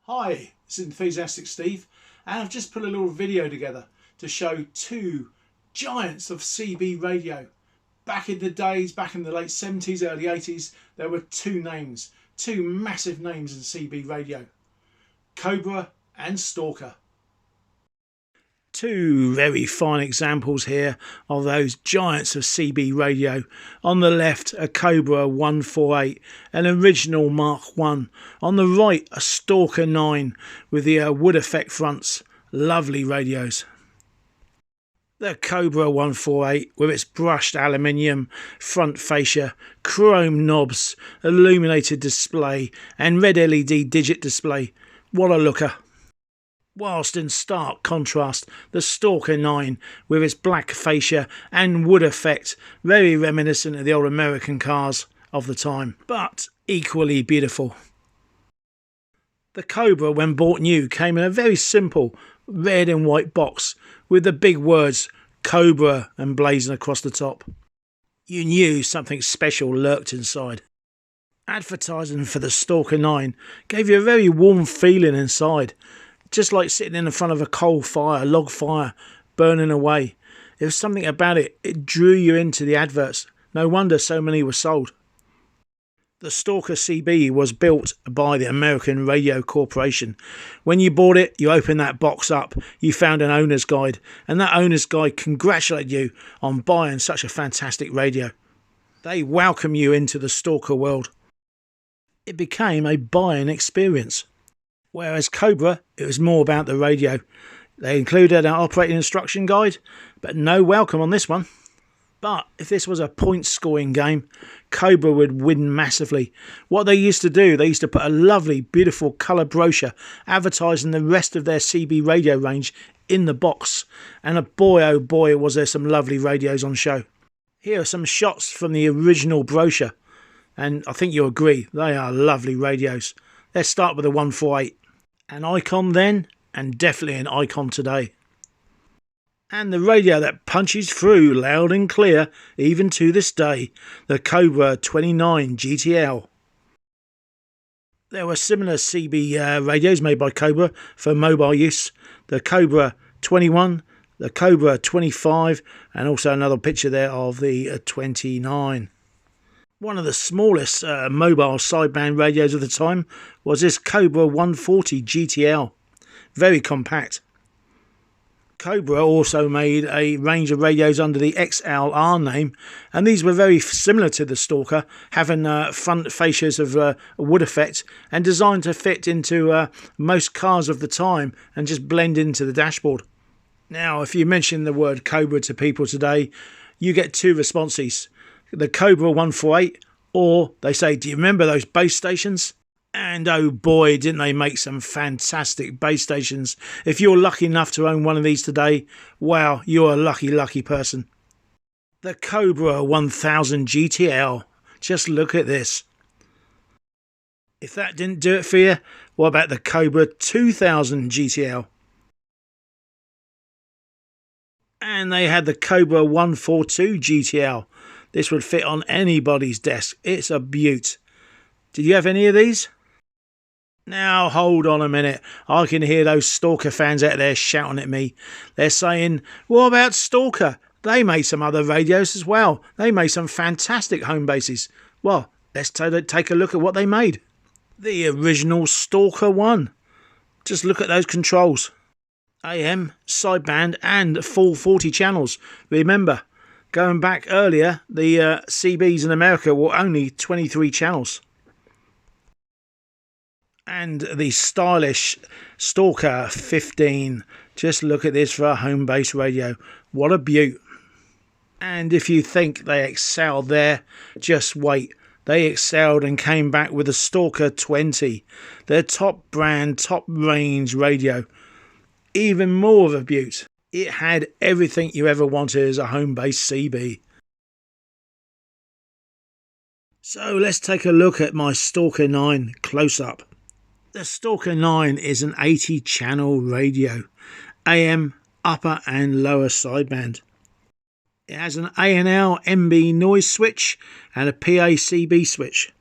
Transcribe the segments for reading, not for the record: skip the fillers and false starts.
Hi, it's Enthusiastic Steve, and I've just put a little video together to show two giants of CB radio. Back in the days, back in the late 70s, early 80s, there were two massive names in CB radio, Cobra and Stalker. Two very fine examples here of those giants of CB radio. On the left, a Cobra 148, an original Mark I. On the right, a Stalker 9 with the wood effect fronts. Lovely radios. The Cobra 148 with its brushed aluminium front fascia, chrome knobs, illuminated display and red LED digit display. What a looker. Whilst in stark contrast, the Stalker 9 with its black fascia and wood effect, very reminiscent of the old American cars of the time, but equally beautiful. The Cobra, when bought new, came in a very simple red and white box with the big words Cobra emblazoned across the top. You knew something special lurked inside. Advertising for the Stalker 9 gave you a very warm feeling inside. Just like sitting in front of a coal fire, log fire, burning away. There was something about it. It drew you into the adverts. No wonder so many were sold. The Stalker CB was built by the American Radio Corporation. When you bought it, you opened that box up, you found an owner's guide, and that owner's guide congratulated you on buying such a fantastic radio. They welcome you into the Stalker world. It became a buying experience. Whereas Cobra, it was more about the radio. They included an operating instruction guide, but no welcome on this one. But if this was a point scoring game, Cobra would win massively. What they used to do, they used to put a lovely, beautiful colour brochure advertising the rest of their CB radio range in the box. And boy, oh boy, was there some lovely radios on show. Here are some shots from the original brochure. And I think you'll agree, they are lovely radios. Let's start with the 148. An icon then, and definitely an icon today. And the radio that punches through loud and clear, even to this day, the Cobra 29 GTL. There were similar CB radios made by Cobra for mobile use. The Cobra 21, the Cobra 25, and also another picture there of the 29. One of the smallest mobile sideband radios of the time was this Cobra 140 GTL. Very compact. Cobra also made a range of radios under the XLR name, and these were very similar to the Stalker, having front fascias of wood effect and designed to fit into most cars of the time and just blend into the dashboard. Now, if you mention the word Cobra to people today, you get two responses. The Cobra 148, or they say, do you remember those base stations? And oh boy, didn't they make some fantastic base stations. If you're lucky enough to own one of these today, wow, you're a lucky person. The Cobra 1000 GTL, just look at this. If that didn't do it for you, what about the Cobra 2000 GTL? And they had the Cobra 142 GTL. This would fit on anybody's desk. It's a beaut. Did you have any of these? Now, hold on a minute. I can hear those Stalker fans out there shouting at me. They're saying, what about Stalker? They made some other radios as well. They made some fantastic home bases. Well, let's take a look at what they made. The original Stalker 1. Just look at those controls. AM, sideband and full 40 channels. Remember, going back earlier, the CBs in America were only 23 channels. And the stylish Stalker 15. Just look at this for a home base radio. What a beaut. And if you think they excelled there, just wait. They excelled and came back with the Stalker 20. Their top brand, top range radio. Even more of a beaut. It had everything you ever wanted as a home-based CB. So let's take a look at my Stalker 9 close-up. The Stalker 9 is an 80-channel radio, AM, upper and lower sideband. It has an A&L MB noise switch and a PA-CB switch.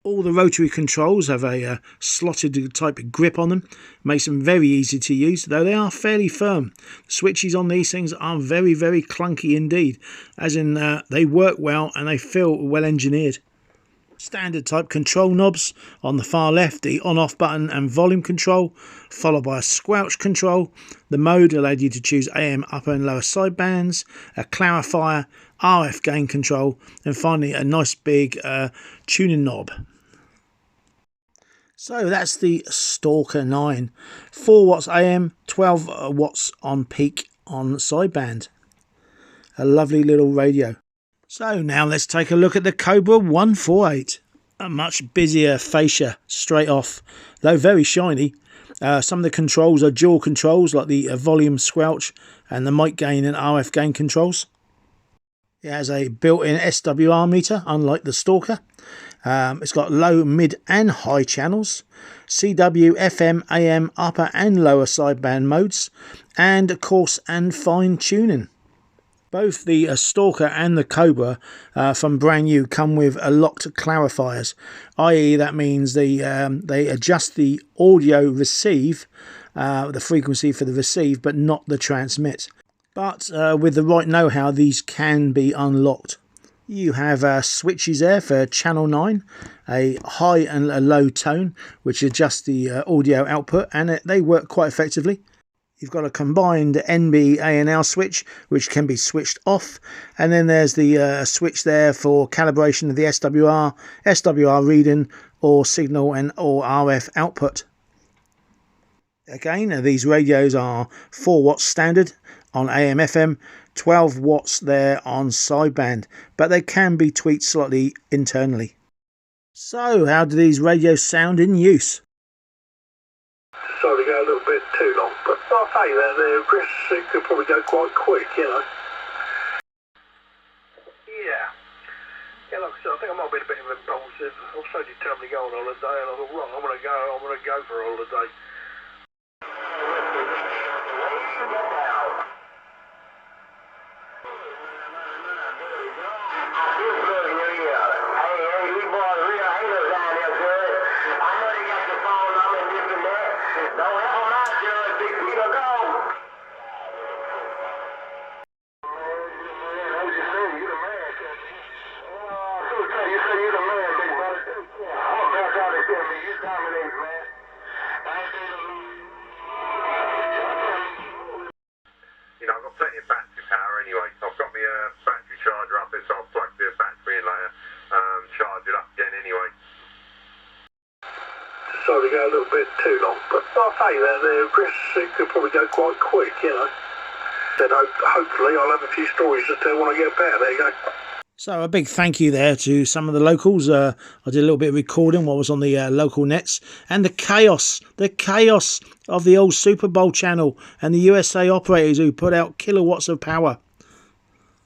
All the rotary controls have a slotted type of grip on them. Makes them very easy to use, though they are fairly firm. The switches on these things are very, very clunky indeed, as in they work well and they feel well engineered. Standard type control knobs on the far left, the on-off button and volume control, followed by a squelch control. The mode allowed you to choose AM upper and lower sidebands, a clarifier, RF gain control, and finally a nice big tuning knob. So that's the Stalker 9, 4 watts AM, 12 watts on peak on sideband. A lovely little radio. So now let's take a look at the Cobra 148. A much busier fascia straight off, though very shiny. Some of the controls are dual controls like the volume squelch and the mic gain and RF gain controls. It has a built-in SWR meter, unlike the Stalker. It's got low, mid and high channels, CW, FM, AM, upper and lower sideband modes, and coarse and fine tuning. Both the Stalker and the Cobra from brand new come with locked clarifiers, i.e. that means they adjust the audio receive, the frequency for the receive, but not the transmit. But with the right know-how, these can be unlocked. You have switches there for channel 9, a high and a low tone, which adjusts the audio output, and they work quite effectively. You've got a combined NB A&L switch, which can be switched off, and then there's the switch there for calibration of the SWR reading, or signal and or RF output. Again, these radios are 4 watts standard on AM FM, 12 watts there on sideband, but they can be tweaked slightly internally. So how do these radios sound in use? Sorry to go a little bit too long, but I'll say that there, Chris, it could probably go quite quick, you know. Yeah, like I said, I think I might be a bit of impulsive. I was so determined to go on holiday, and I thought, right, I'm going to go for a holiday. You know, I've got plenty of battery power anyway, so I've got my battery charger up here, so I'll plug the battery in later, charge it up again anyway. Sorry to go a little bit too long, but I'll say that there, Chris, it could probably go quite quick, you know. Then hopefully I'll have a few stories to tell when I get back. There you go. So a big thank you there to some of the locals. I did a little bit of recording what was on the local nets, and the chaos of the old Super Bowl channel and the USA operators who put out kilowatts of power.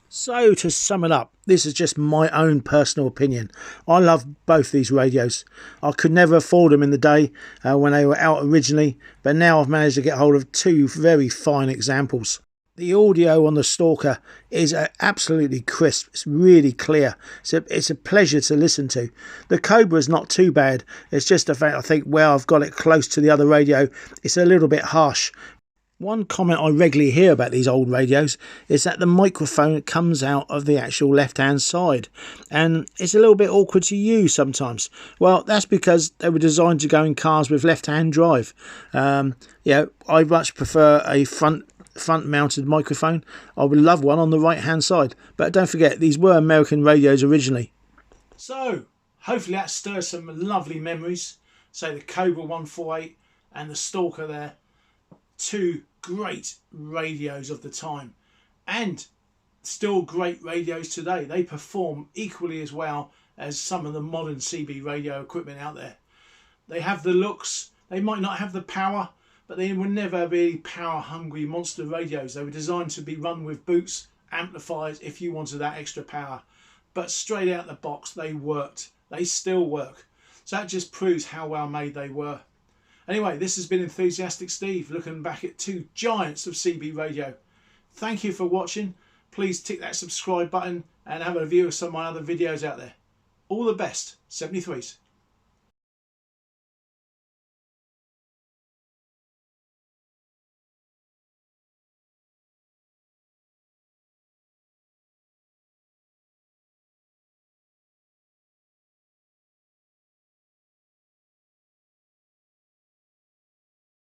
So to sum it up, this is just my own personal opinion. I love both these radios. I could never afford them in the day when they were out originally, but now I've managed to get hold of two very fine examples. The audio on the Stalker is absolutely crisp. It's really clear. It's a pleasure to listen to. The Cobra is not too bad. It's just the fact I think where I've got it close to the other radio, it's a little bit harsh. One comment I regularly hear about these old radios is that the microphone comes out of the actual left-hand side, and it's a little bit awkward to use sometimes. Well, that's because they were designed to go in cars with left-hand drive. I much prefer a front-mounted microphone. I would love one on the right-hand side, but don't forget these were American radios originally. So hopefully that stirs some lovely memories. So the Cobra 148 and the Stalker there. Two great radios of the time, and still great radios today. They perform equally as well as some of the modern CB radio equipment out there. They have the looks, they might not have the power, but they were never really power hungry monster radios. They were designed to be run with boots, amplifiers if you wanted that extra power, but straight out the box they worked. They still work, so that just proves how well made they were. Anyway, this has been Enthusiastic Steve looking back at two giants of CB radio. Thank you for watching. Please tick that subscribe button and have a view of some of my other videos out there. All the best, 73s.